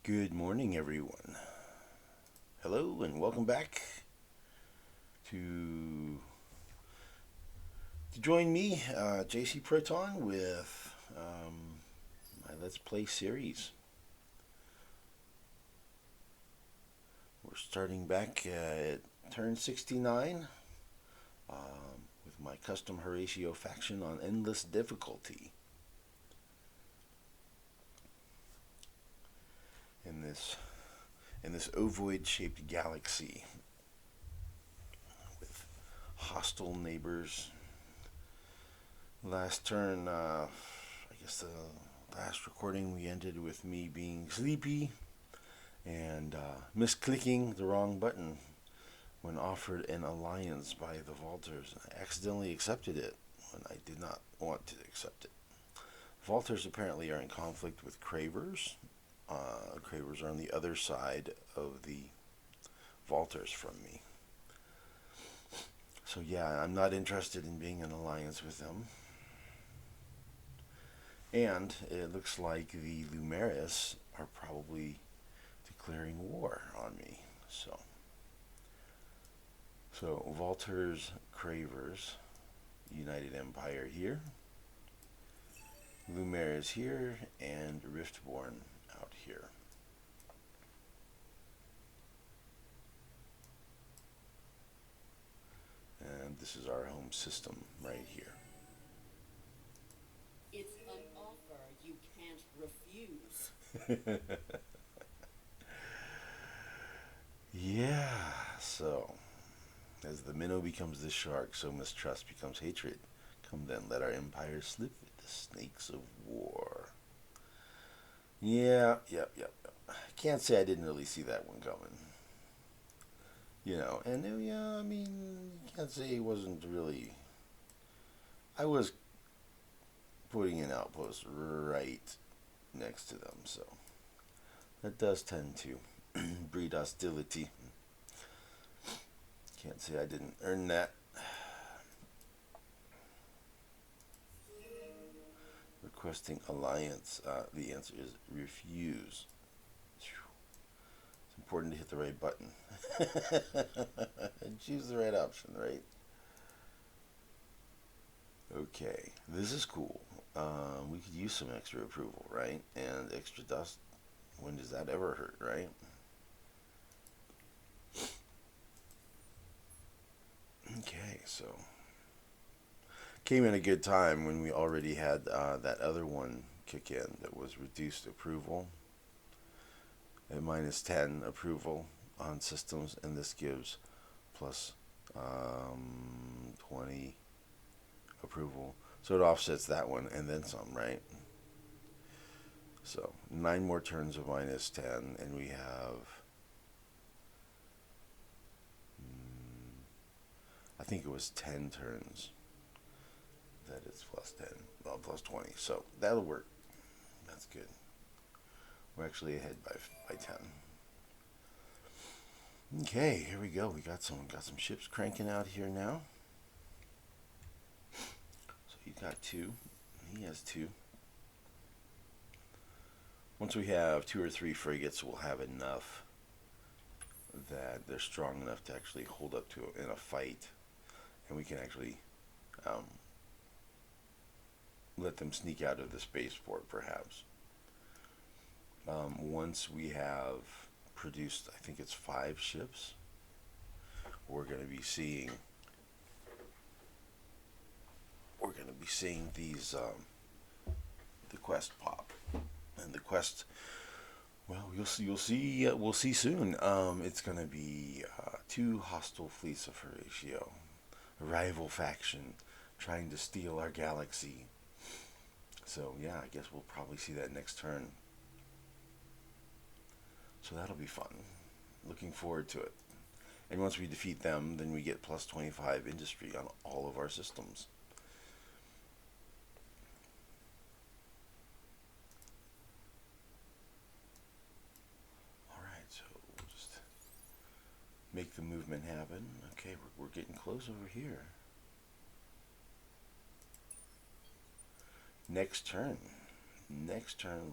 Good morning, everyone. Hello, and welcome back to join me, JC Proton, with my Let's Play series. We're starting back at turn 69 with my custom Horatio faction on endless difficulty. In this ovoid-shaped galaxy with hostile neighbors. Last turn, I guess the last recording we ended with me being sleepy and misclicking the wrong button when offered an alliance by the Vaulters. I accidentally accepted it when I did not want to accept it. Vaulters apparently are in conflict with Cravers. Cravers are on the other side of the Vaulters from me. So yeah, I'm not interested in being in alliance with them. And it looks like the Lumeris are probably declaring war on me. So Vaulters, Cravers, United Empire here, Lumeris here, and Riftborn out here. And this is our home system right here. It's an offer you can't refuse. Yeah, so as the minnow becomes the shark, so mistrust becomes hatred. Come then, let our empire slip with the snakes of war. Yep. Can't say I didn't really see that one coming. And yeah, I mean, you can't say it wasn't really. I was putting an outpost right next to them, so that does tend to breed hostility. Can't say I didn't earn that. Requesting alliance. The answer is refuse. It's important to hit the right button. And choose the right option, right? Okay, this is cool. We could use some extra approval, right? And extra dust. When does that ever hurt, right? Okay, so came in a good time when we already had that other one kick in that was reduced approval at -10 approval on systems, and this gives plus 20 approval. So it offsets that one and then some, right? So 9 more turns of -10, and we have, I think it was 10 turns that it's +10, well, +20. So that'll work. That's good. We're actually ahead by 10. Okay, here we go. We got some ships cranking out here now. So he's got 2. He has 2. Once we have 2 or 3 frigates, we'll have enough that they're strong enough to actually hold up to in a fight, and we can actually let them sneak out of the spaceport, perhaps. Once we have produced, I think it's 5 ships, we're going to be seeing these the quest pop, and the quest. Well, we'll see soon. It's going to be 2 hostile fleets of Horatio, a rival faction trying to steal our galaxy. So yeah, I guess we'll probably see that next turn. So that'll be fun. Looking forward to it. And once we defeat them, then we get +25 industry on all of our systems. Alright, so we'll just make the movement happen. Okay, we're getting close over here. Next turn,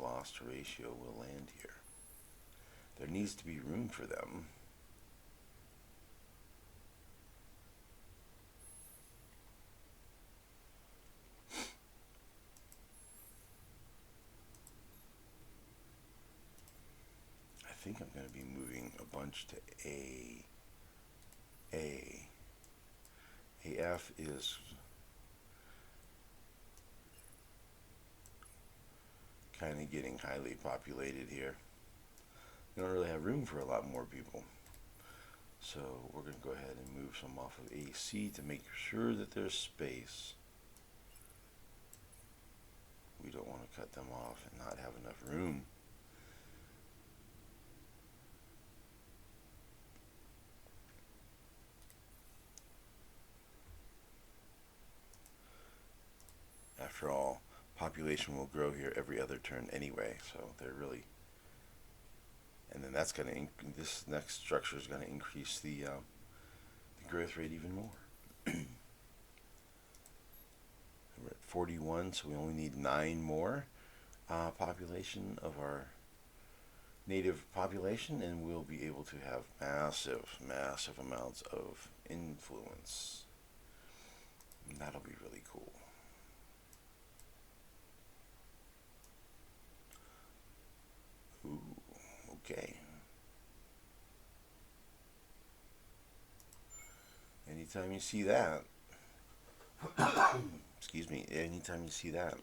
lost Horatio will land here. There needs to be room for them. I think I'm going to be moving a bunch to A. AF is kind of getting highly populated here. We don't really have room for a lot more people. So we're going to go ahead and move some off of AC to make sure that there's space. We don't want to cut them off and not have enough room. After all, population will grow here every other turn anyway, so they're really, and then that's going to, this next structure is going to increase the growth rate even more. We're at 41, so we only need 9 more population of our native population, and we'll be able to have massive amounts of influence. And that'll be really cool. Ooh, okay. Anytime you see that, excuse me, anytime you see that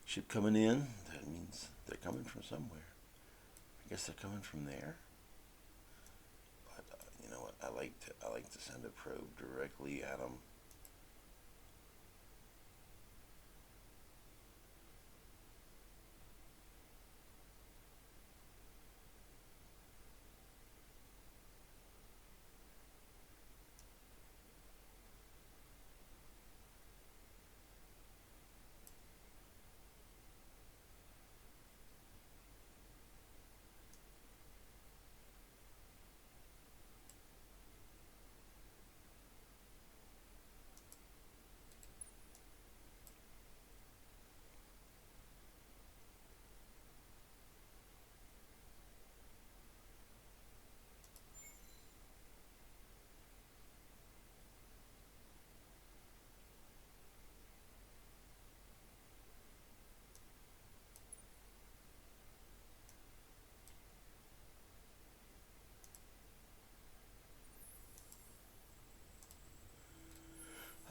ship coming in, that means they're coming from somewhere. I guess they're coming from there. But you know what? I like to send a probe directly at them.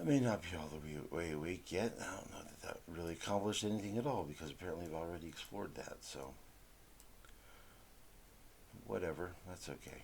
I may not be all the way awake yet. I don't know that really accomplished anything at all, because apparently I've already explored that, so whatever, that's okay.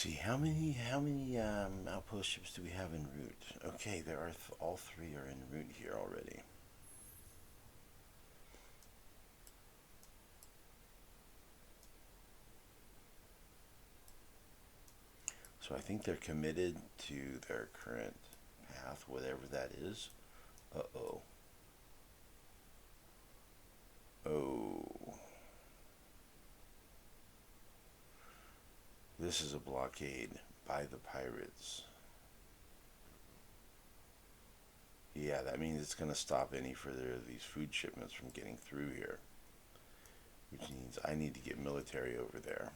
see how many outpost ships do we have en route? Okay, there are all three are en route here already. So I think they're committed to their current path, whatever that is. Uh-oh. Oh. This is a blockade by the pirates. Yeah, that means it's going to stop any further of these food shipments from getting through here. Which means I need to get military over there.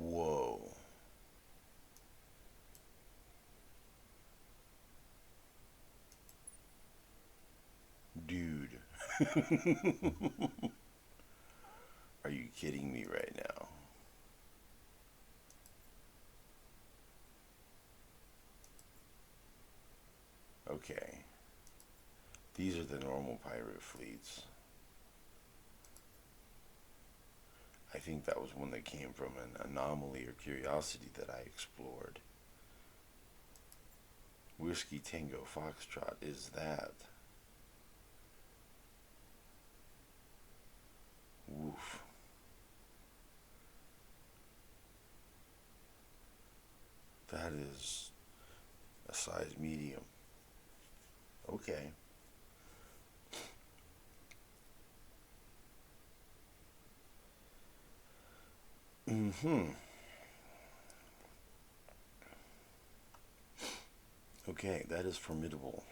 Whoa. Dude. Are you kidding me right now? Okay. These are the normal pirate fleets. I think that was one that came from an anomaly or curiosity that I explored. Whiskey Tango Foxtrot is that. Woof. That is a size medium. Okay. Mm-hmm. Okay, that is formidable.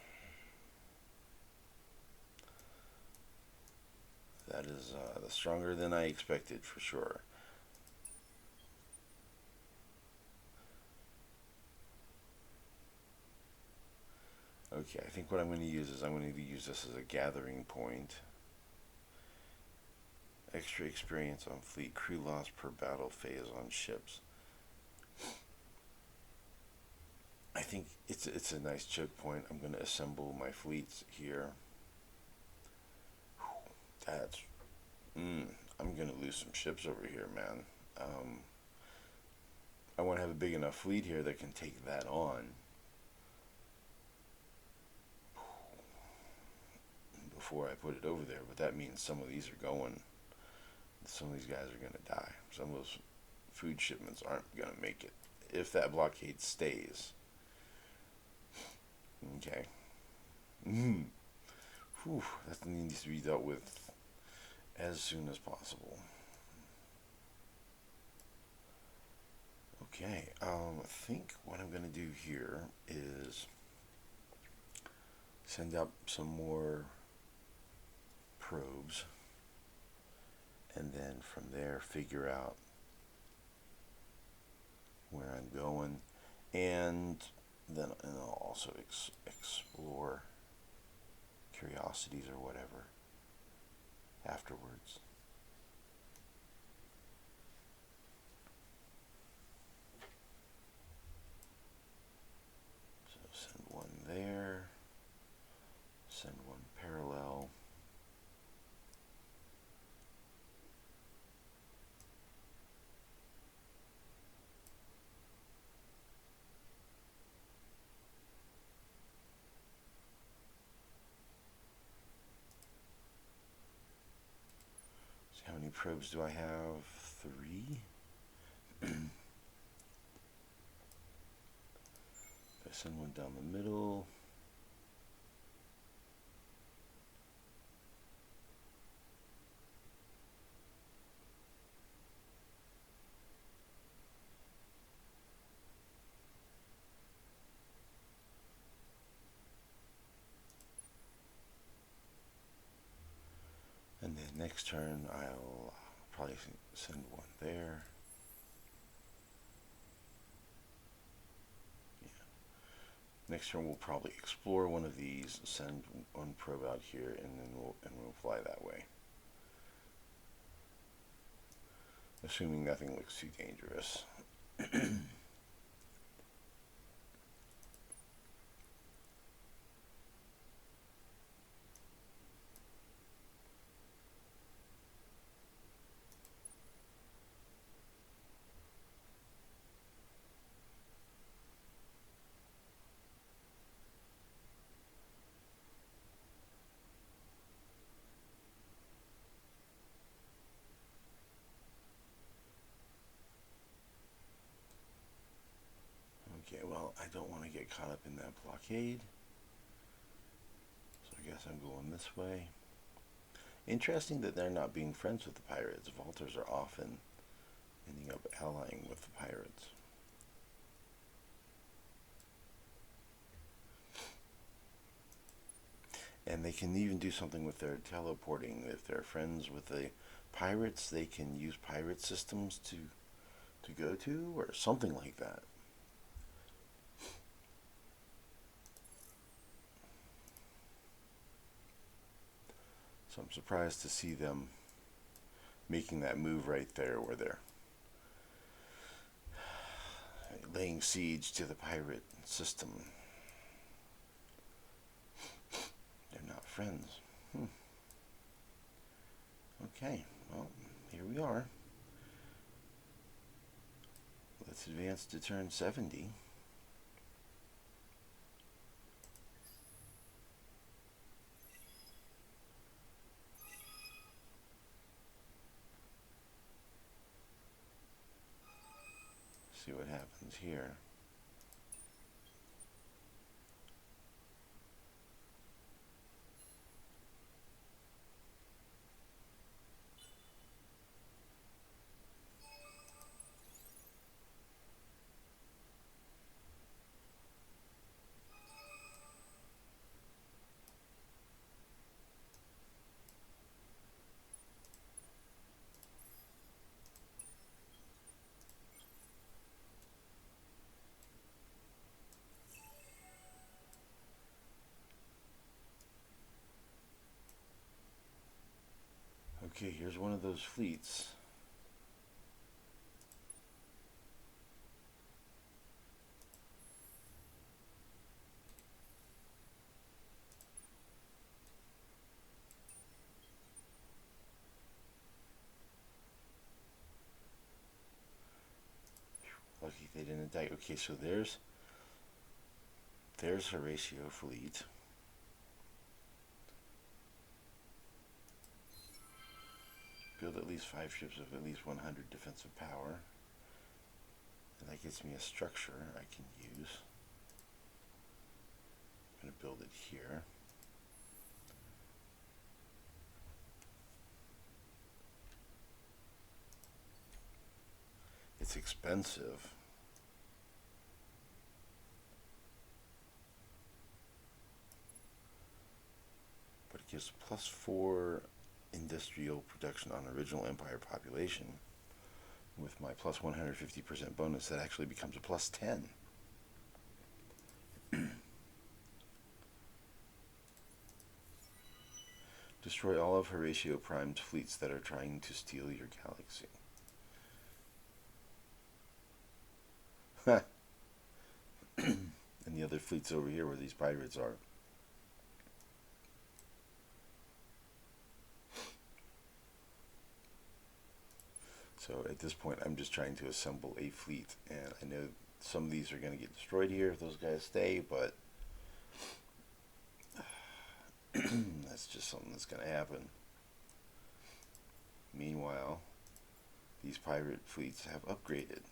That is stronger than I expected for sure. Okay, I think what I'm going to use is I'm going to use this as a gathering point. Extra experience on fleet, crew loss per battle phase on ships. I think it's a nice choke point. I'm going to assemble my fleets here. That's I'm going to lose some ships over here, man. I want to have a big enough fleet here that can take that on before I put it over there. But that means some of these are going. Some of these guys are going to die. Some of those food shipments aren't going to make it if that blockade stays. Okay. Whew, that needs to be dealt with as soon as possible. Okay, I think what I'm going to do here is send up some more probes and then from there figure out where I'm going, and then I'll also explore curiosities or whatever afterwards. So send one there, send one parallel. How many probes do I have? 3. I send one down the middle. And then next turn I'll probably send one there. Next turn we'll probably explore one of these, send one probe out here, and then we'll fly that way. Assuming nothing looks too dangerous. Okay, well, I don't want to get caught up in that blockade. So I guess I'm going this way. Interesting that they're not being friends with the pirates. Vaulters are often ending up allying with the pirates. And they can even do something with their teleporting. If they're friends with the pirates, they can use pirate systems to go to, or something like that. So I'm surprised to see them making that move right there where they're laying siege to the pirate system. They're not friends. Okay, well, here we are. Let's advance to turn 70. See what happens here. Okay, here's one of those fleets. Lucky they didn't die. Okay, so there's Horatio fleet. Build at least 5 ships of at least 100 defensive power. And that gets me a structure I can use. I'm going to build it here. It's expensive. But it gives +4 industrial production on original empire population. With my plus 150% bonus, that actually becomes a +10. Destroy all of Horatio Prime's fleets that are trying to steal your galaxy. And the other fleets over here where these pirates are. So at this point, I'm just trying to assemble a fleet, and I know some of these are going to get destroyed here if those guys stay, but that's just something that's going to happen. Meanwhile, these pirate fleets have upgraded.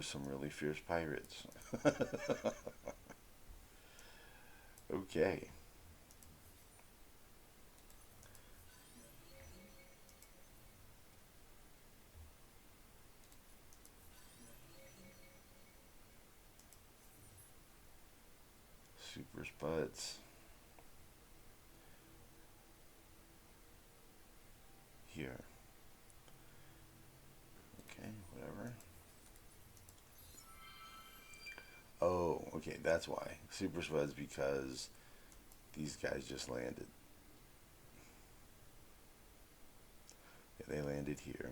are some really fierce pirates. Okay. Super Spuds. Here. Okay, whatever. Oh, okay, that's why. Super Spuds because these guys just landed. Yeah, they landed here.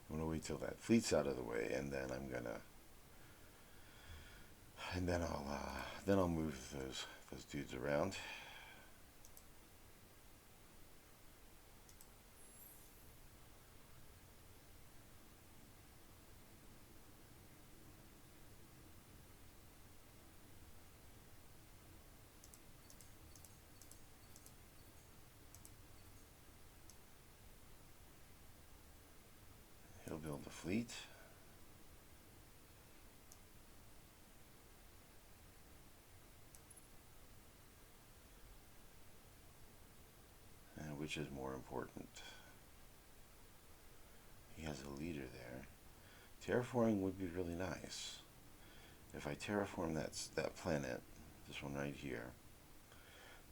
I'm gonna wait till that fleet's out of the way, and then I'll move those dudes around. He'll build the fleet. Which is more important? He has a leader there. Terraforming would be really nice. If I terraform that planet, this one right here,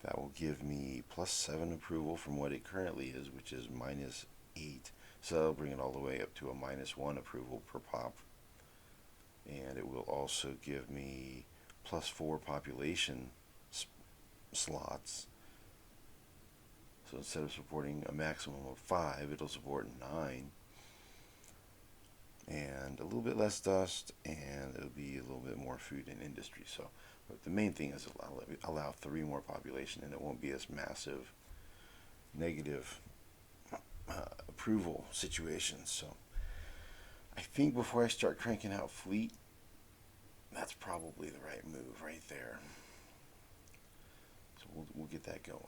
that will give me +7 approval from what it currently is, which is -8. So that'll bring it all the way up to a -1 approval per pop. And it will also give me +4 population slots. So instead of supporting a maximum of 5, it'll support 9. And a little bit less dust, and it'll be a little bit more food and industry. So, but the main thing is allow 3 more population, and it won't be as massive negative approval situations. So, I think before I start cranking out fleet, that's probably the right move right there. So we'll get that going.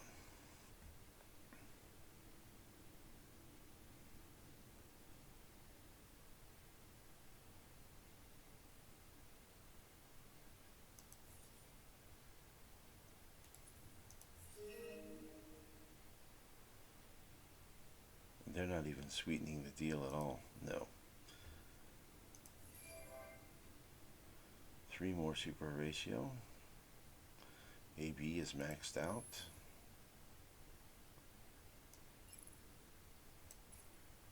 They're not even sweetening the deal at all. No. 3 more Super Horatio. AB is maxed out.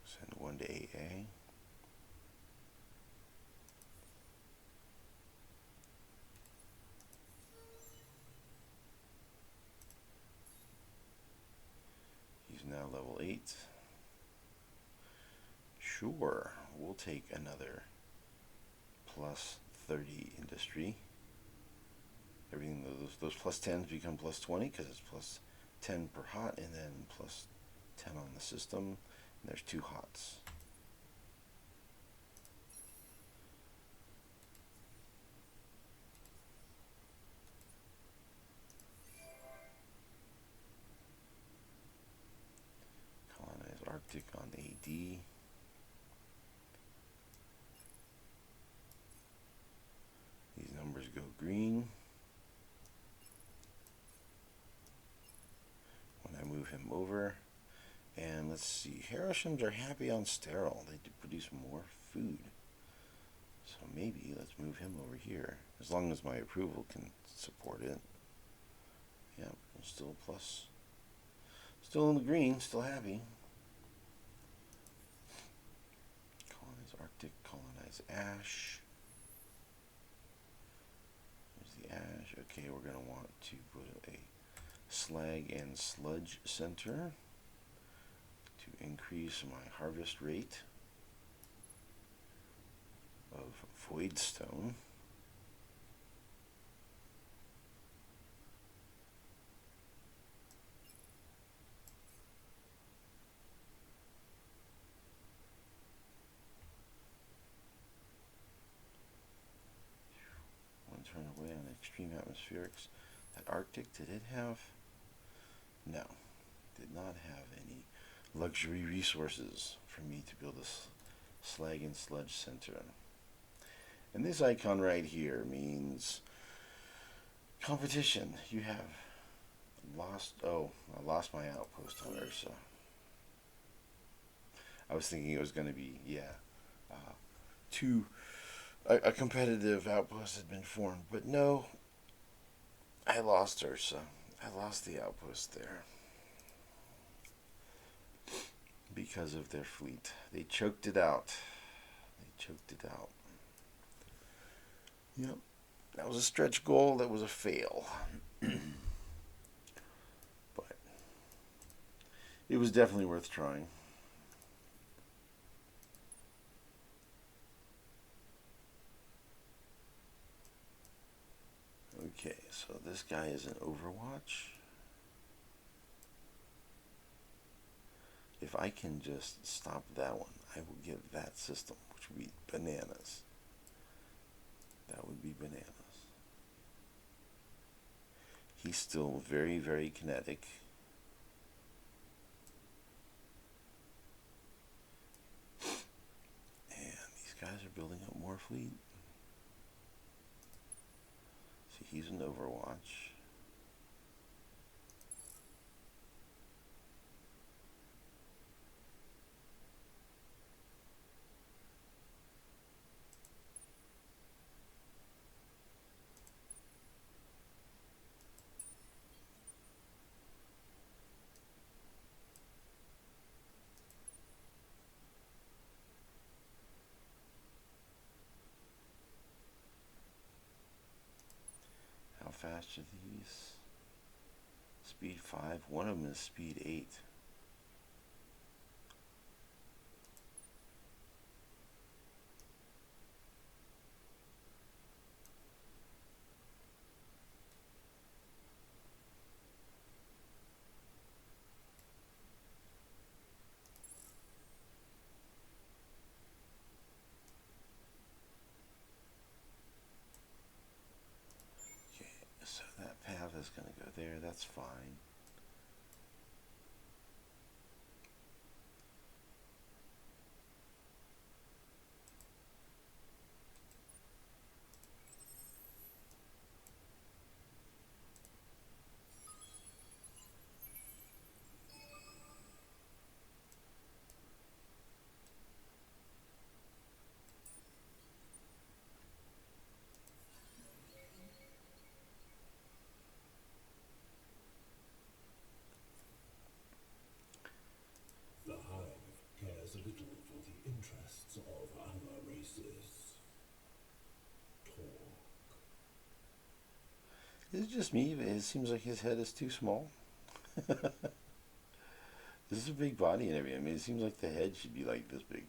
Send 1 to AA. He's now level 8. Sure, we'll take another +30 industry. Everything, those +10s become +20 because it's +10 per hot, and then +10 on the system. And there's 2 hots. Colonize Arctic on AD. These numbers go green when I move him over. And let's see, Harishams are happy on sterile. They produce more food. So maybe let's move him over here, as long as my approval can support it. Yep, still plus. Still in the green, still happy. Colonize Arctic, colonize Ash. There's the Ash. Okay, we're going to want to put a slag and sludge center to increase my harvest rate of voidstone. supreme atmospherics. That Arctic, did it have? No, did not have any luxury resources for me to build a slag and sludge center. And this icon right here means competition. You have lost. Oh, I lost my outpost on Ursa. I was thinking it was going to be, yeah, a competitive outpost had been formed, but no, I lost Ursa. I lost the outpost there because of their fleet. They choked it out. They choked it out. Yep, that was a stretch goal. That was a fail. But it was definitely worth trying. Okay, so this guy is an Overwatch. If I can just stop that one, I will get that system, which would be bananas. That would be bananas. He's still very, very kinetic. And these guys are building up more fleet. See, he's an Overwatch. How fast are these? Speed 5. One of them is speed 8. Okay, so that path is going to go there. That's fine. The Hive cares little for the interests of other races. Talk. Is it just me? It seems like his head is too small. This is a big body and everything. I mean, it seems like the head should be like this big.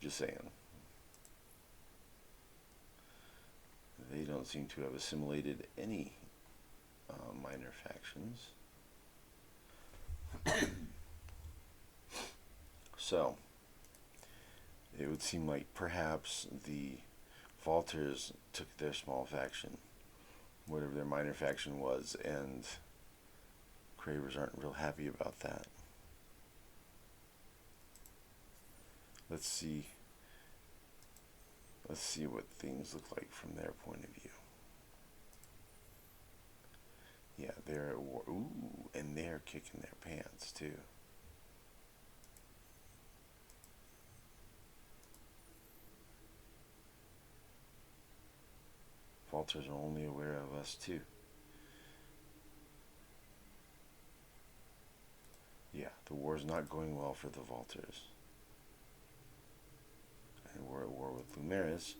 Just saying. They don't seem to have assimilated any minor factions. So, it would seem like perhaps the Valters took their small faction, whatever their minor faction was, and Cravers aren't real happy about that. Let's see what things look like from their point of view. Yeah, they're at war. Ooh, and they're kicking their pants too. Falters are only aware of us too. Yeah, the war's not going well for the Valters. And we're at war with Lumeris.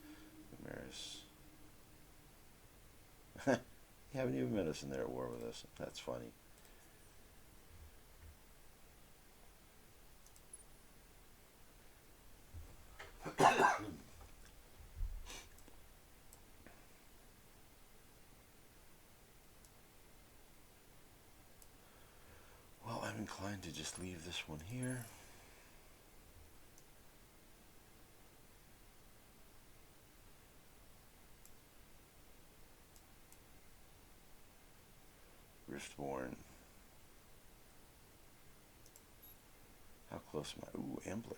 You haven't even met us and they're at war with us. That's funny. Well, I'm inclined to just leave this one here. Riftborn. How close am I? Ooh, Ambler.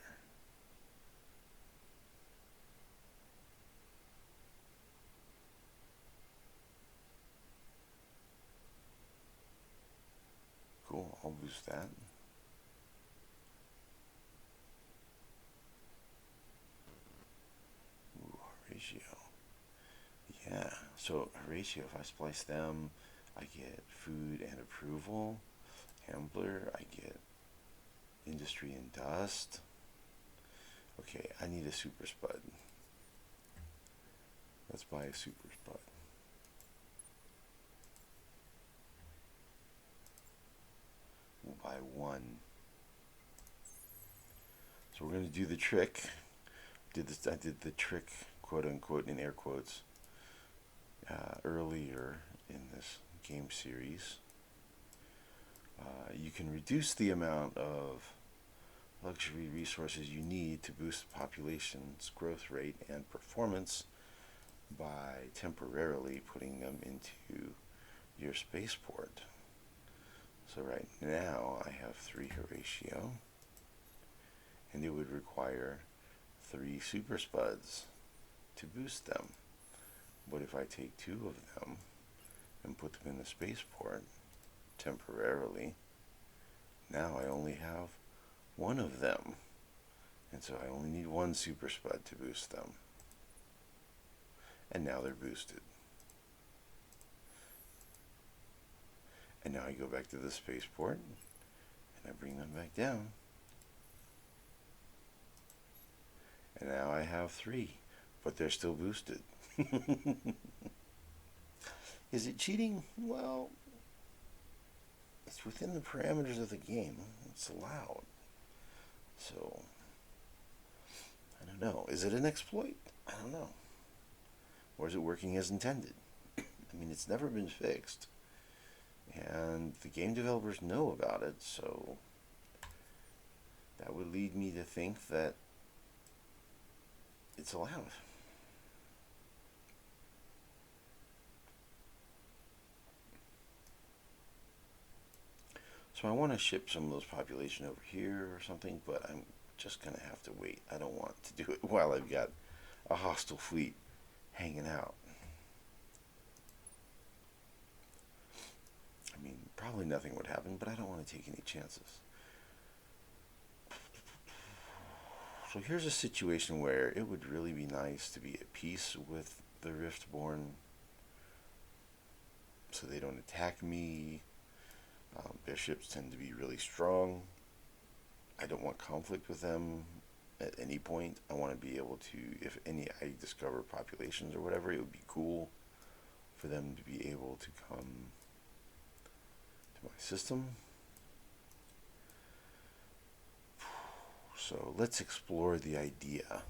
Cool, I'll boost that. Ooh, Horatio. Yeah, so Horatio, if I splice them, I get food and approval. Ambler, I get industry and dust. Okay, I need a super spud. Let's buy a super spud. We'll buy one. So we're going to do the trick. I did the trick, quote unquote, in air quotes, earlier in this game series. You can reduce the amount of luxury resources you need to boost the population's growth rate and performance by temporarily putting them into your spaceport. So right now I have 3 Horatio, and it would require 3 super spuds to boost them. But if I take 2 of them and put them in the spaceport temporarily, now I only have 1 of them, and so I only need 1 super spud to boost them. And now they're boosted. And now I go back to the spaceport, and I bring them back down. And now I have 3, but they're still boosted. Is it cheating? Well, it's within the parameters of the game. It's allowed. So, I don't know. Is it an exploit? I don't know. Or is it working as intended? I mean, it's never been fixed. And the game developers know about it, so that would lead me to think that it's allowed. So I want to ship some of those population over here or something, but I'm just going to have to wait. I don't want to do it while I've got a hostile fleet hanging out. I mean, probably nothing would happen, but I don't want to take any chances. So here's a situation where it would really be nice to be at peace with the Riftborn so they don't attack me. Their ships tend to be really strong. I don't want conflict with them at any point. I want to be able to, if I discover populations or whatever, it would be cool for them to be able to come to my system. So let's explore the idea.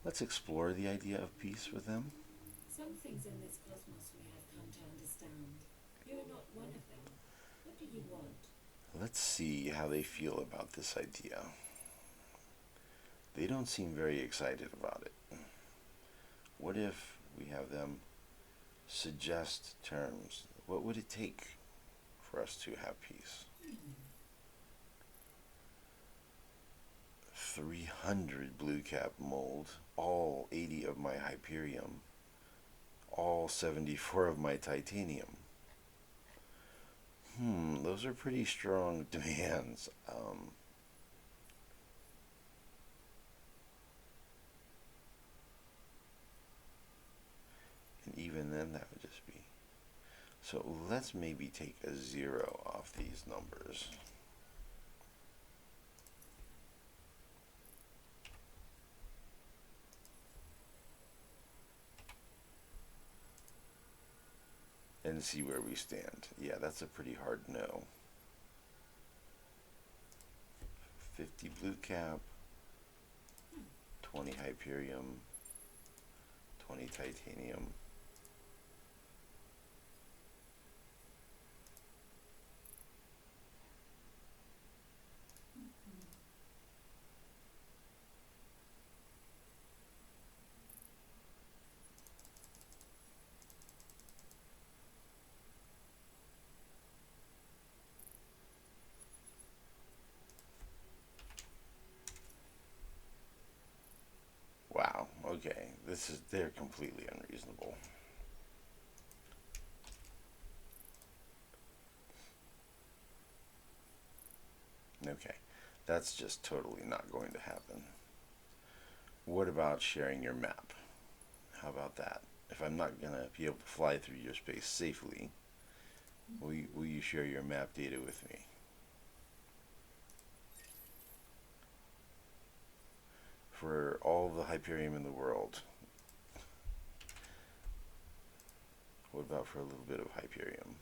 Let's explore the idea of peace with them. Some things in this cosmos we have come to understand. You are not one of them. What do you want? Let's see how they feel about this idea. They don't seem very excited about it. What if we have them suggest terms? What would it take for us to have peace? 300 blue cap mold, all 80 of my Hyperium, all 74 of my titanium. Those are pretty strong demands. And even then that would just be. So let's maybe take a 0 off these numbers. And see where we stand. Yeah, that's a pretty hard no. 50 blue cap, 20 Hyperium, 20 titanium. Okay, they're completely unreasonable. Okay, that's just totally not going to happen. What about sharing your map? How about that? If I'm not going to be able to fly through your space safely, will you share your map data with me? For all the Hyperium in the world, what about for a little bit of Hyperium?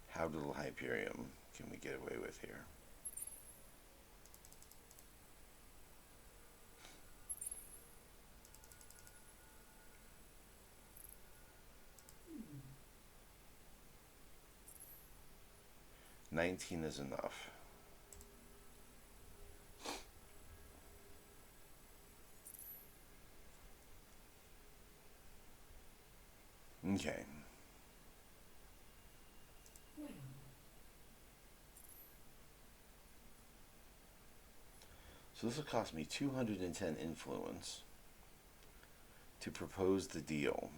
How little Hyperium can we get away with here? Hmm. 19 is enough. Okay. Well, So this will cost me 210 influence to propose the deal.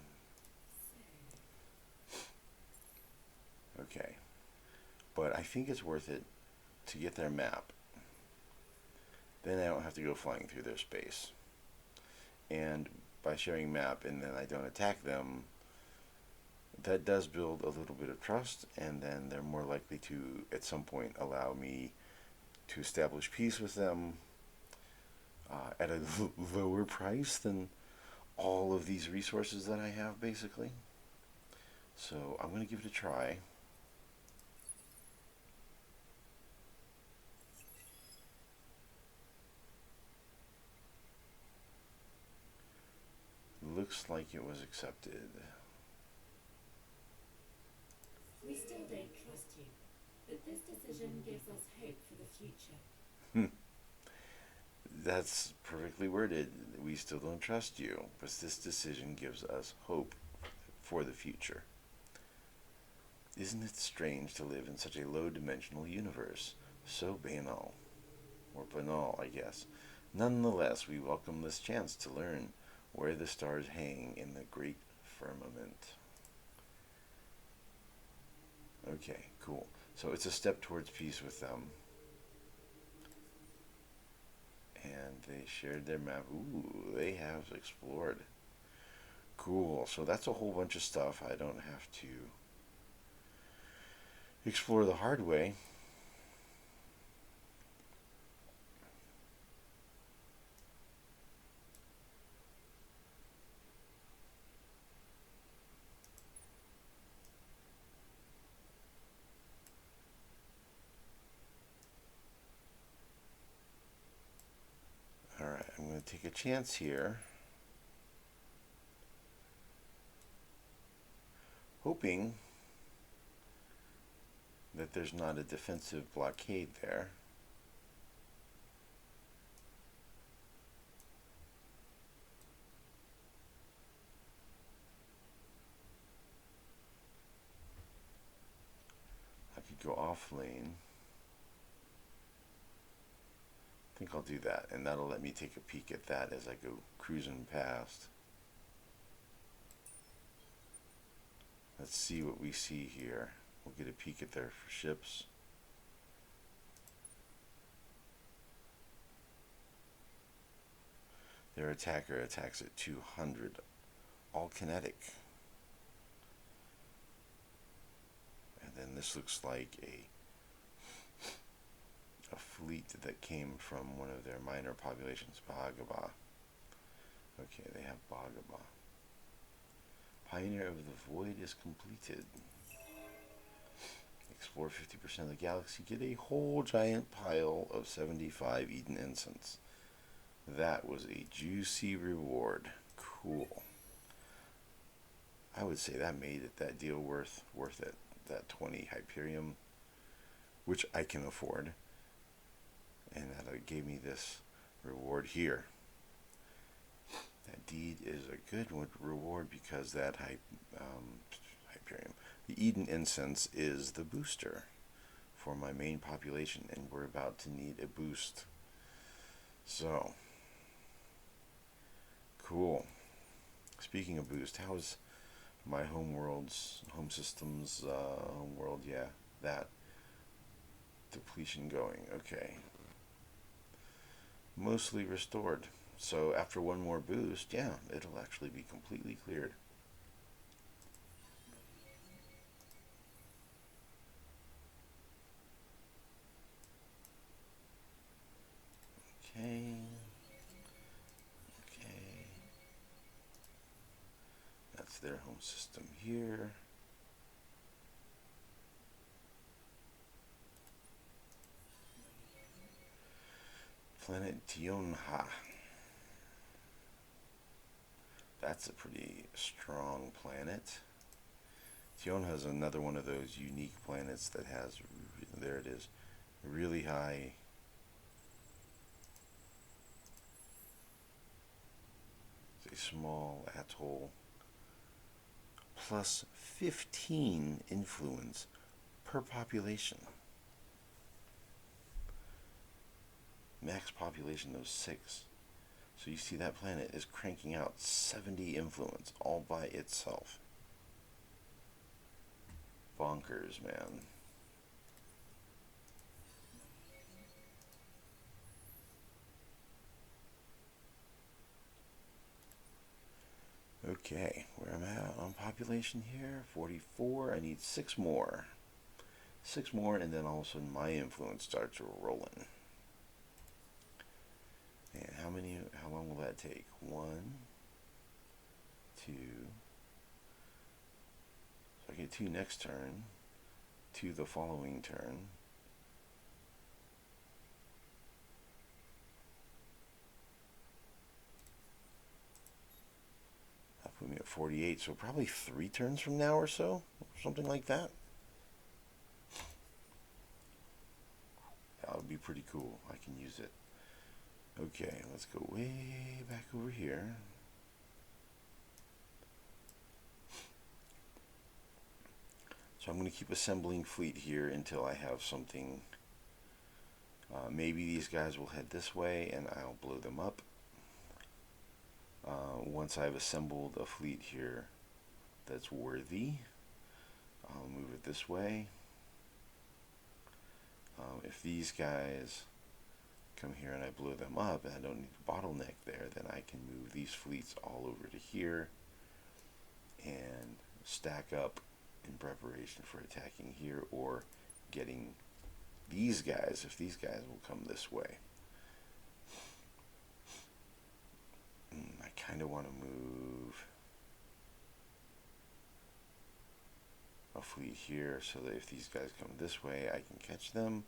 Okay. But I think it's worth it to get their map. Then I don't have to go flying through their space. And by sharing map and then I don't attack them, that does build a little bit of trust, and then they're more likely to, at some point, allow me to establish peace with them at a lower price than all of these resources that I have, basically. So I'm going to give it a try. Looks like it was accepted. we still don't trust you, but this decision gives us hope for the future. That's perfectly worded. We still don't trust you, but this decision gives us hope for the future. Isn't it strange to live in such a low-dimensional universe? So banal. Or banal, I guess. Nonetheless, we welcome this chance to learn where the stars hang in the great firmament. Okay, cool. So it's a step towards peace with them. And they shared their map. Ooh, they have explored. Cool. So that's a whole bunch of stuff I don't have to explore the hard way. Alright, I'm going to take a chance here. Hoping that there's not a defensive blockade there. I could go off lane. I think I'll do that, and that'll let me take a peek at that as I go cruising past. Let's see what we see here. We'll get a peek at their ships. Their attacker attacks at 200, all kinetic. And then this looks like a fleet that came from one of their minor populations, Bahagaba. Okay, they have Bahagaba. Pioneer of the Void is completed. Explore 50% of the galaxy. Get a whole giant pile of 75 Eden incense. That was a juicy reward. Cool. I would say that made it, that deal worth it. That 20 Hyperium, which I can afford. And that gave me this reward here. That deed is a good reward because that Hyperium, the Eden Incense, is the booster for my main population, and we're about to need a boost So, cool. Speaking of boost, how's my home systems, home world, yeah, that depletion going? Okay. Mostly restored. So after one more boost, yeah, it'll actually be completely cleared. Okay. Okay. That's their home system here. Planet Tionha. That's a pretty strong planet. Tionha is another one of those unique planets that has, there it is, really high. It's a small atoll. Plus 15 influence per population. Max population of 6. So you see that planet is cranking out 70 influence all by itself. Bonkers, man. Okay, where am I at on population here? 44. I need 6 more. 6 more, and then all of a sudden my influence starts rolling. And how long will that take? 1, 2. So I get 2 next turn, 2 the following turn. That put me at 48, so probably 3 turns from now or so, something like that. That would be pretty cool. I can use it. Okay, let's go way back over here. So I'm going to keep assembling fleet here until I have something. Maybe these guys will head this way and I'll blow them up. Once I've assembled a fleet here that's worthy, I'll move it this way. If these guys come here and I blow them up and I don't need a bottleneck there, then I can move these fleets all over to here and stack up in preparation for attacking here or getting these guys, if these guys will come this way. I kind of want to move a fleet here so that if these guys come this way I can catch them,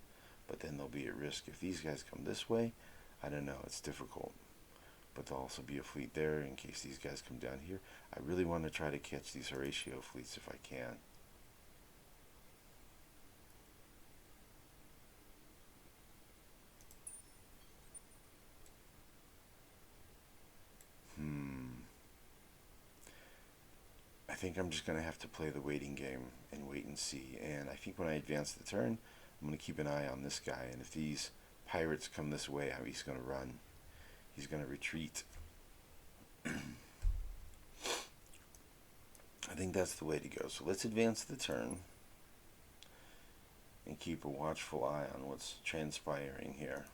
but then they'll be at risk if these guys come this way. I don't know, it's difficult. But there'll also be a fleet there in case these guys come down here. I really want to try to catch these Horatio fleets if I can. I think I'm just going to have to play the waiting game and wait and see. And I think when I advance the turn, I'm going to keep an eye on this guy. And if these pirates come this way, how he's going to run. He's going to retreat. I think that's the way to go. So let's advance the turn and keep a watchful eye on what's transpiring here.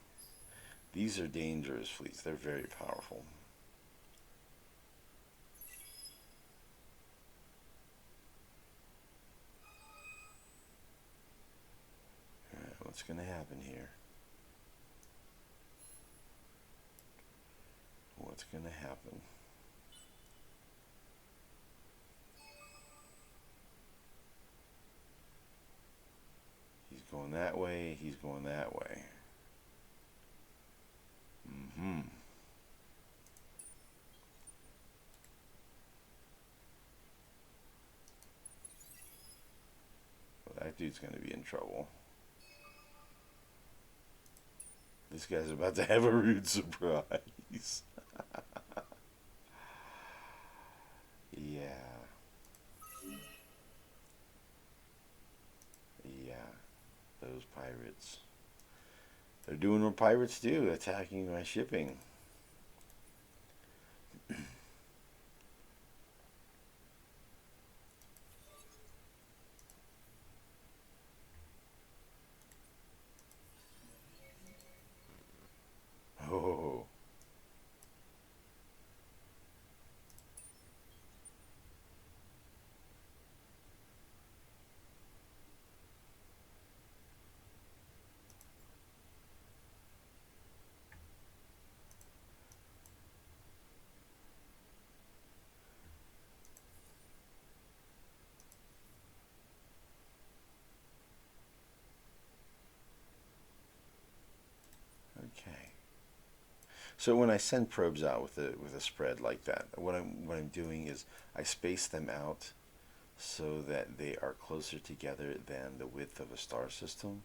These are dangerous fleets. They're very powerful. Alright, what's going to happen here? What's going to happen? He's going that way. He's going that way. Well, that dude's going to be in trouble. This guy's about to have a rude surprise. Yeah. Yeah. Those pirates. They're doing what pirates do, attacking my shipping. Oh. Okay. So when I send probes out with a spread like that, what I'm doing is I space them out so that they are closer together than the width of a star system,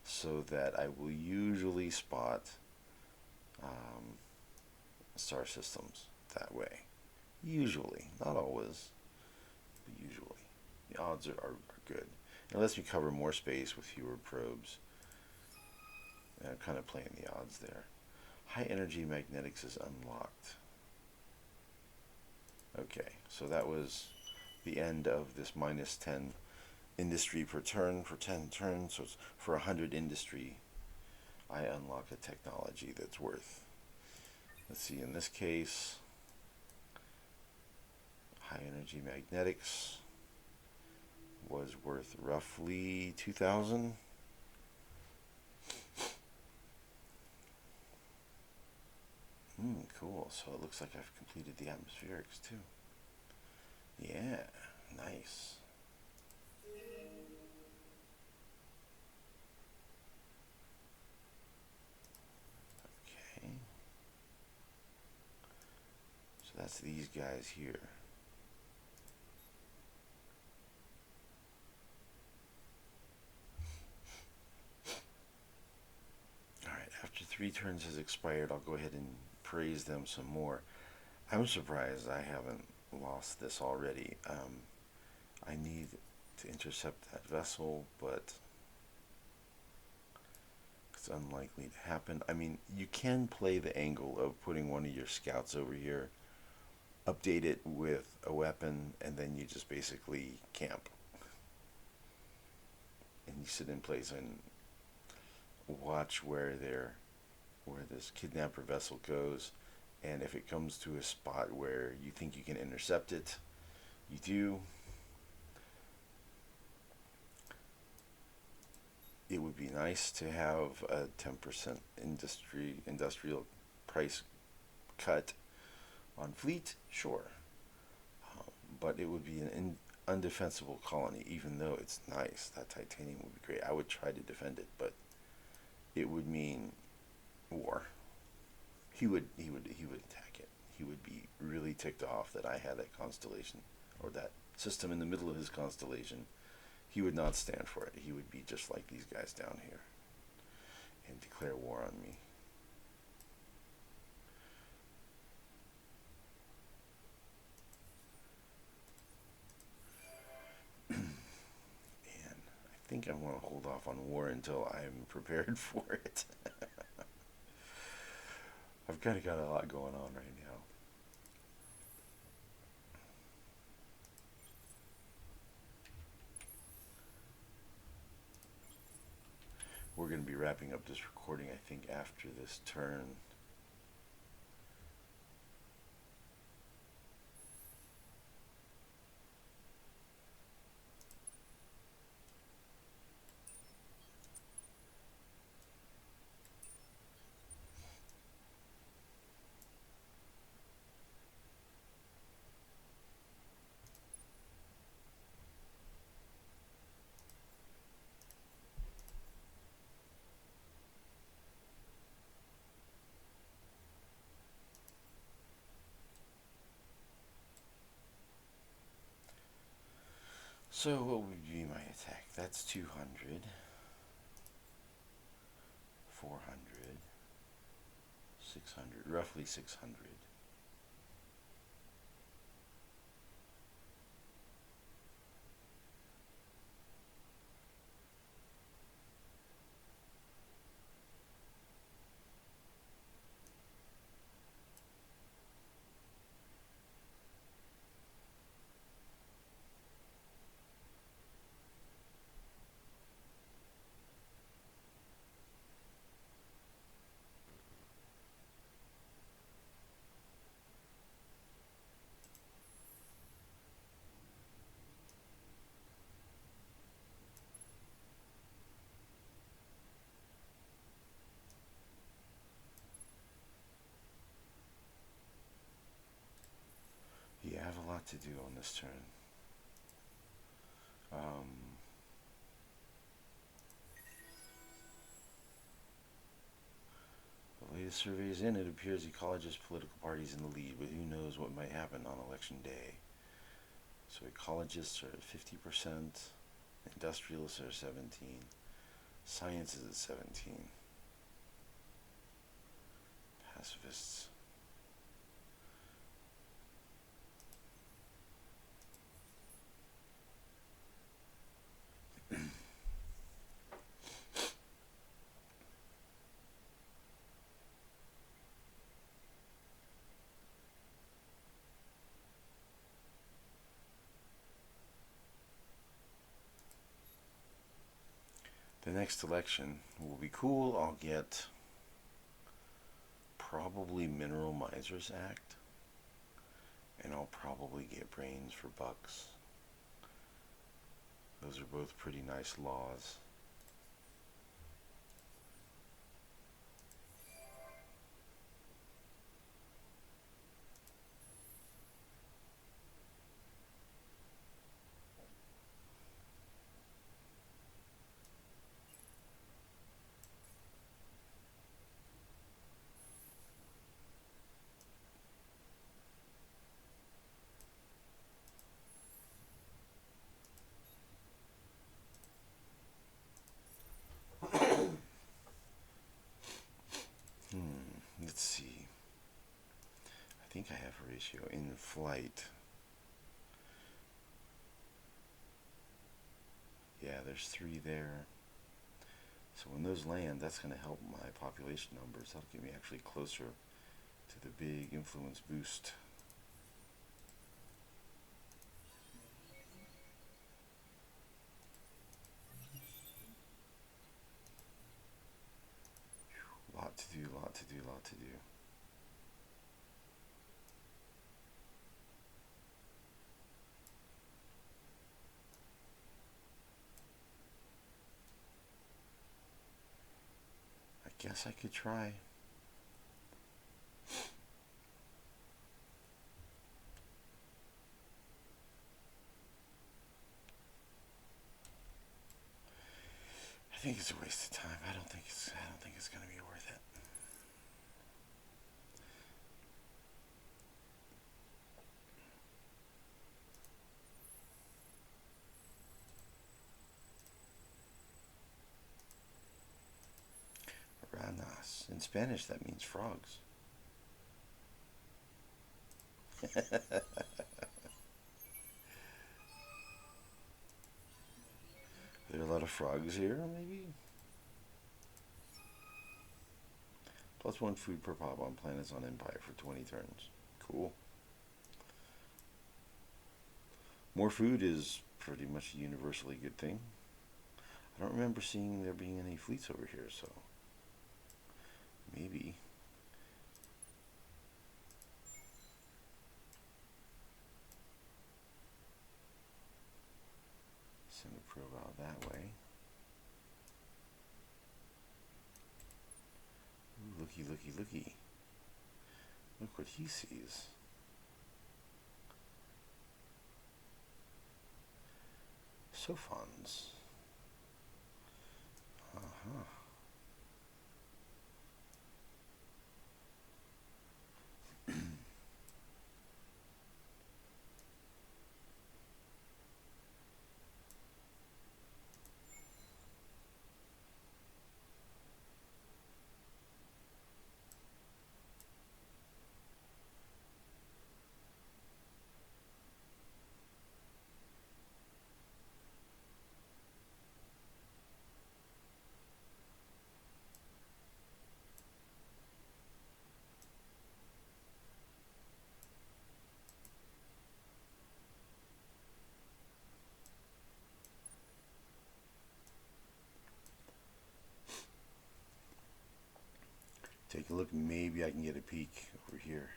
so that I will usually spot um, star systems that way. Usually, not always, but usually. The odds are good. It lets me cover more space with fewer probes. And I'm kind of playing the odds there. High energy magnetics is unlocked. Okay, so that was the end of this minus 10 industry per turn for 10 turns. So it's for 100 industry, I unlock a technology that's worth. Let's see, in this case, high energy magnetics was worth roughly 2,000. Cool. So it looks like I've completed the atmospherics too. Yeah, nice. Okay. So that's these guys here. Alright, after 3 turns has expired, I'll go ahead and praise them some more. I'm surprised I haven't lost this already. I need to intercept that vessel, but it's unlikely to happen. I mean, you can play the angle of putting one of your scouts over here, update it with a weapon, and then you just basically camp. And you sit in place and watch where this kidnapper vessel goes, and if it comes to a spot where you think you can intercept it, you do. It would be nice to have a 10% industrial price cut on fleet, sure, but it would be an undefensible colony. Even though it's nice, that titanium would be great. I would try to defend it, but it would mean war. He would attack it. He would be really ticked off that I had that constellation or that system in the middle of his constellation. He would not stand for it. He would be just like these guys down here and declare war on me. And I think I want to hold off on war until I'm prepared for it. I've kind of got a lot going on right now. We're going to be wrapping up this recording, I think, after this turn. So what would be my attack? That's 200, 400, 600, roughly 600. lot to do on this turn. The latest surveys in, it appears ecologist political parties in the lead, but who knows what might happen on election day. So ecologists are at 50%, industrialists are at 17, science is at 17, pacifists. The next election will be cool. I'll get probably Mineral Misers Act, and I'll probably get Brains for Bucks. Those are both pretty nice laws. Let's see. I think I have Horatio in flight. Yeah, there's 3 there. So when those land, that's going to help my population numbers. That'll get me actually closer to the big influence boost. Lot to do, lot to do, lot to do. I guess I could try. I think it's a waste of time. I don't think it's going to be worth it. Ranas. In Spanish, that means frogs. Are there a lot of frogs here, maybe? +1 food per pop on planets on Empire for 20 turns. Cool. More food is pretty much a universally good thing. I don't remember seeing there being any fleets over here, so maybe. Send a probe out that way. Ooh, looky, looky, looky. Look what he sees. Sophons. Uh-huh. Take a look, maybe I can get a peek over here.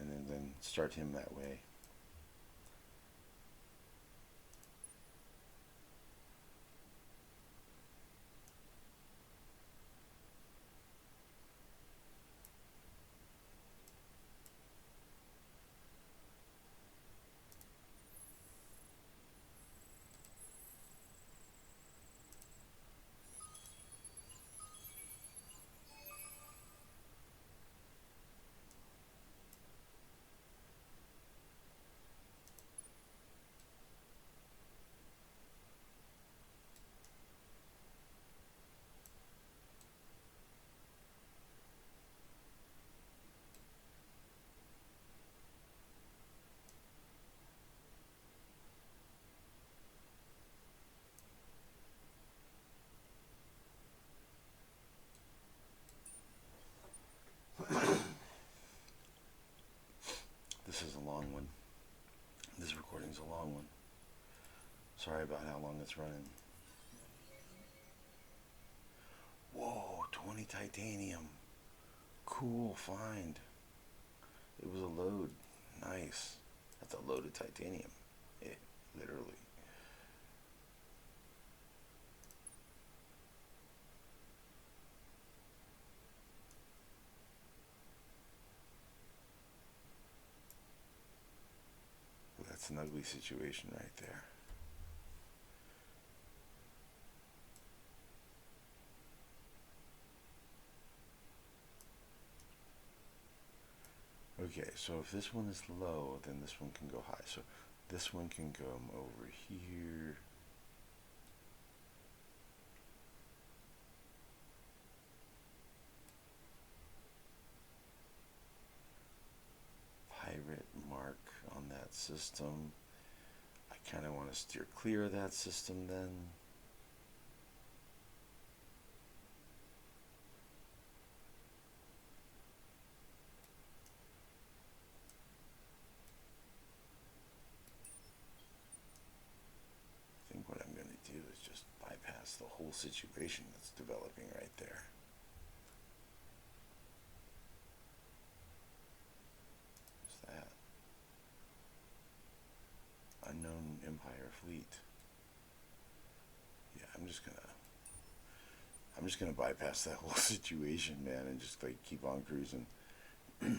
And then start him that way. Sorry about how long it's running. Whoa, 20 titanium. Cool find. It was a load. Nice. That's a load of titanium. Literally. That's an ugly situation right there. Okay, so if this one is low, then this one can go high. So this one can go over here. Pirate mark on that system. I kind of want to steer clear of that system then. I think what I'm going to do is just bypass the whole situation that's developing right there. What's that? Unknown Empire fleet. Yeah, I'm just gonna bypass that whole situation, man, and just like keep on cruising. I'm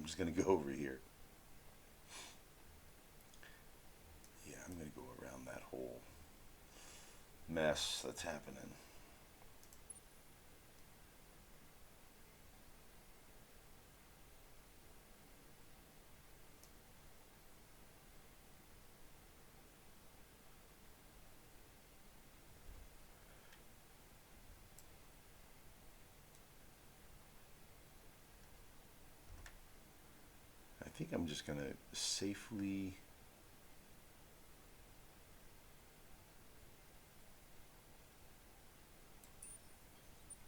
just gonna go over here. Yeah, I'm gonna go around that whole mess that's happening. I think I'm just gonna safely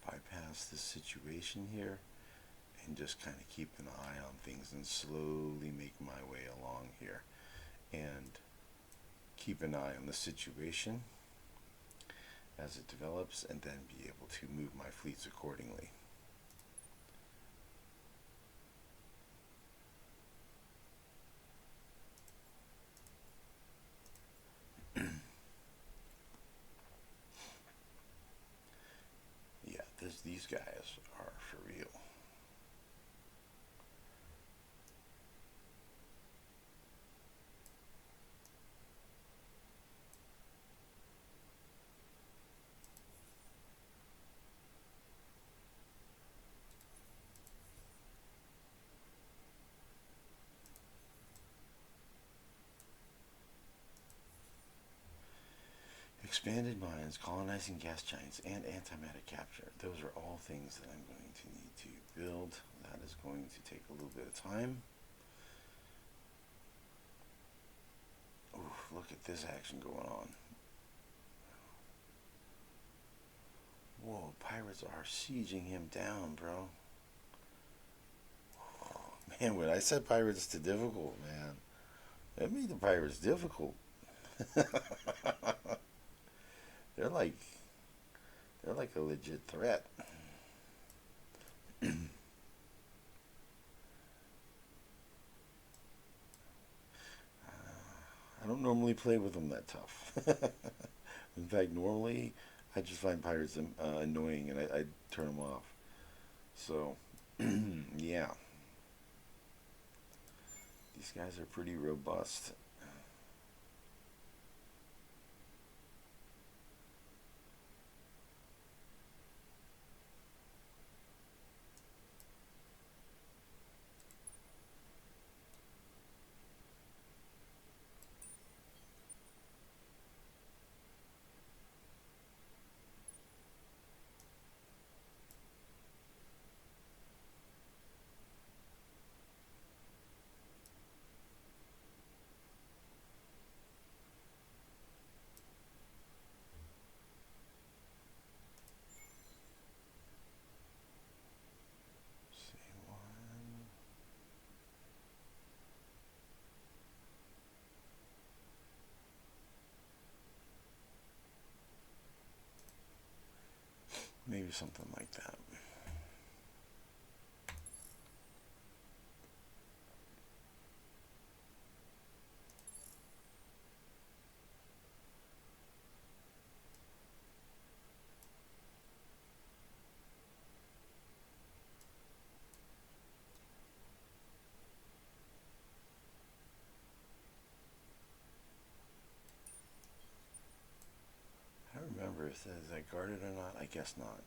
bypass this situation here and just kind of keep an eye on things and slowly make my way along here and keep an eye on the situation as it develops and then be able to move my fleets accordingly. Yeah, these guys are for real. Expanded mines, colonizing gas giants, and antimatter capture. Those are all things that I'm going to need to build. That is going to take a little bit of time. Oof, look at this action going on. Whoa, pirates are sieging him down, bro. Oh, man, when I said pirates to difficult, man, that made the pirates difficult. They're like a legit threat. I don't normally play with them that tough. In fact, normally I just find pirates annoying and I turn them off. So, yeah. These guys are pretty robust. Maybe something like that. I don't remember if that guarded or not. I guess not.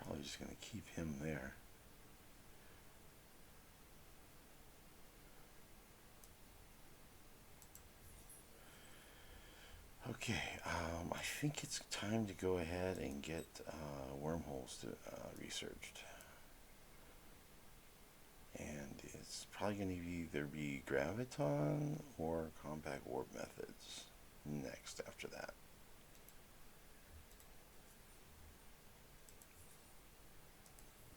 I'm probably just going to keep him there. Okay, I think it's time to go ahead and get wormholes researched. And it's probably going to either be graviton or compact warp methods next after that.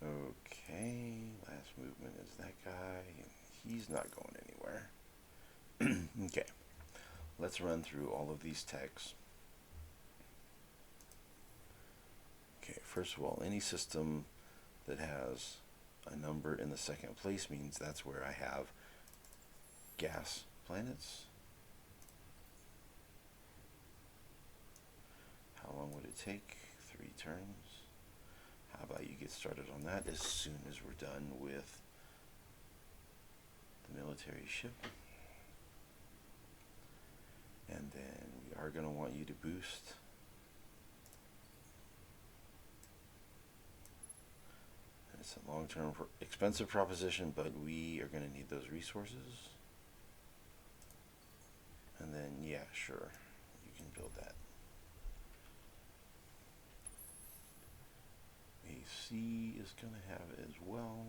Okay, last movement is that guy, and he's not going anywhere. Okay, let's run through all of these texts. Okay, first of all, any system that has a number in the second place means that's where I have gas planets. How long would it take? 3 turns. How about you get started on that as soon as we're done with the military ship? And then we are going to want you to boost. And it's a long-term expensive proposition, but we are going to need those resources. And then, yeah, sure, you can build that. AC is going to have it as well.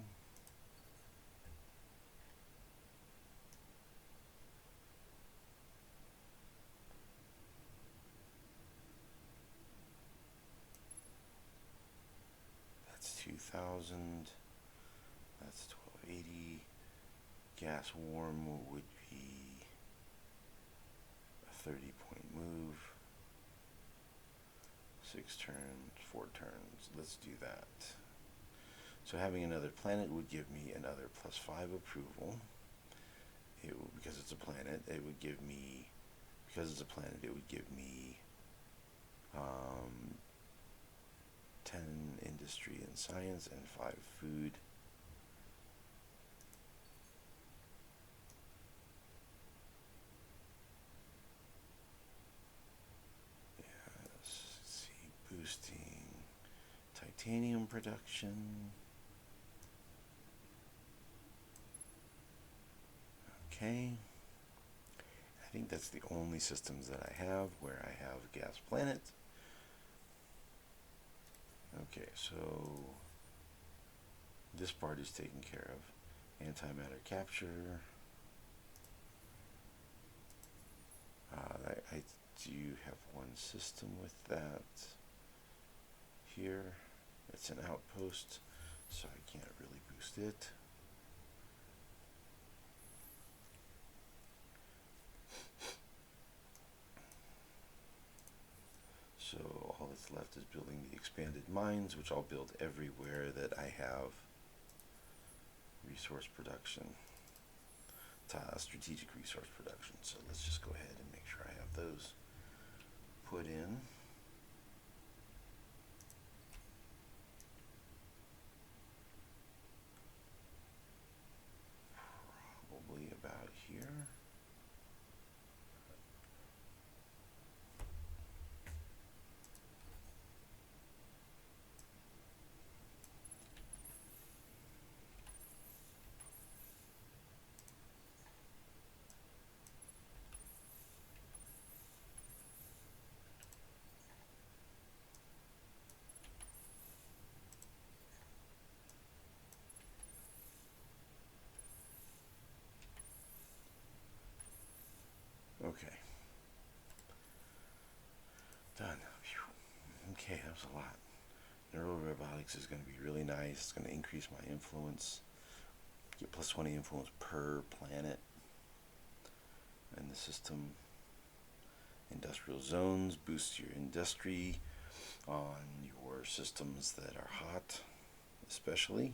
That's 2,000. That's 1280. Gas warm would be a 30-point move. 6 turns, 4 turns. Let's do that. So having another planet would give me another +5 approval. Because it's a planet, it would give me, because it's a planet, it would give me 10 industry and science and 5 food. Yes, let's see, boosting titanium production. Okay. I think that's the only systems that I have where I have gas planet. Okay, so this part is taken care of. Antimatter capture. I do have one system with that here. It's an outpost, so I can't really boost it. So all that's left is building the expanded mines, which I'll build everywhere that I have resource production, strategic resource production. So let's just go ahead and make sure I have those put in. Probably about here. That's a lot. Neural robotics is going to be really nice. It's going to increase my influence. Get plus 20 influence per planet in the system. Industrial zones, boost your industry on your systems that are hot, especially.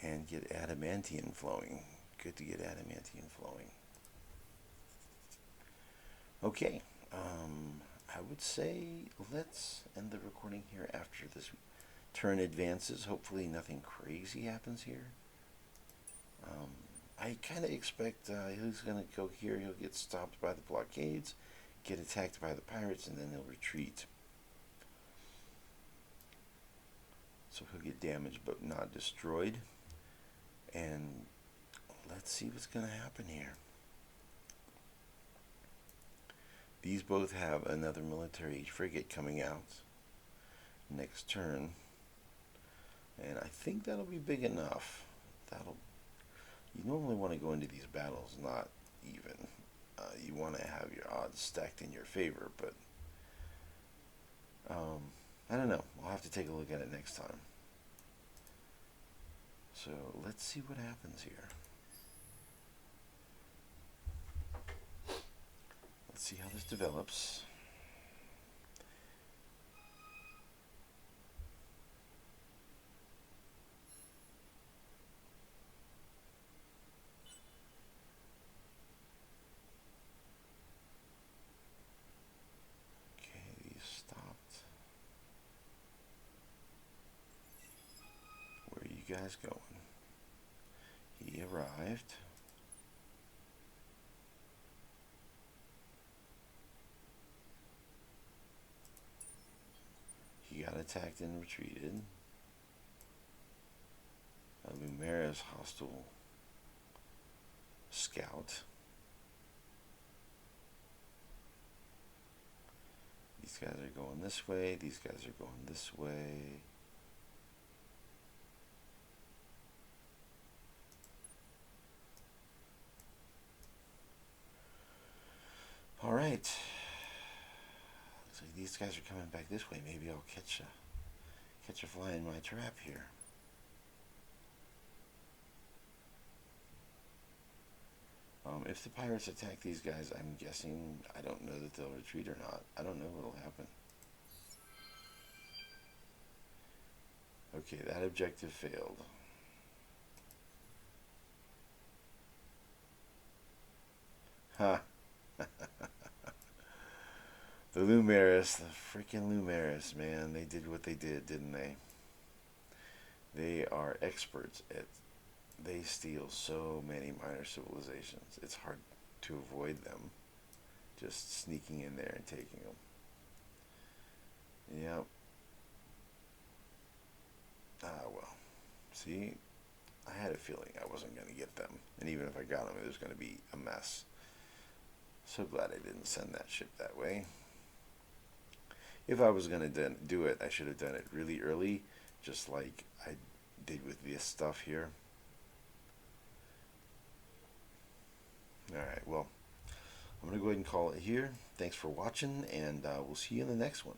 And get adamantium flowing. Good to get adamantium flowing. Okay, I would say let's end the recording here after this turn advances. Hopefully nothing crazy happens here. I kind of expect he's going to go here. He'll get stopped by the blockades, get attacked by the pirates, and then he'll retreat. So he'll get damaged but not destroyed. And let's see what's going to happen here. These both have another military frigate coming out next turn. And I think that'll be big enough. You normally want to go into these battles not even. You want to have your odds stacked in your favor, but I don't know. I'll have to take a look at it next time. So let's see what happens here. Let's see how this develops. Okay, these stopped. Where are you guys going? He arrived. He got attacked and retreated. A Lumera's hostile scout. These guys are going this way. These guys are going this way. All right. Looks like these guys are coming back this way. Maybe I'll catch a fly in my trap here. If the pirates attack these guys, I'm guessing, I don't know that they'll retreat or not. I don't know what'll happen. Okay, that objective failed. Ha! The Lumeris, the freaking Lumeris, man. They did what they did, didn't they? They are experts at... They steal so many minor civilizations. It's hard to avoid them. Just sneaking in there and taking them. Yep. Ah, well. See? I had a feeling I wasn't going to get them. And even if I got them, it was going to be a mess. So glad I didn't send that ship that way. If I was going to do it, I should have done it really early. Just like I did with this stuff here. Alright, well, I'm going to go ahead and call it here. Thanks for watching, and we'll see you in the next one.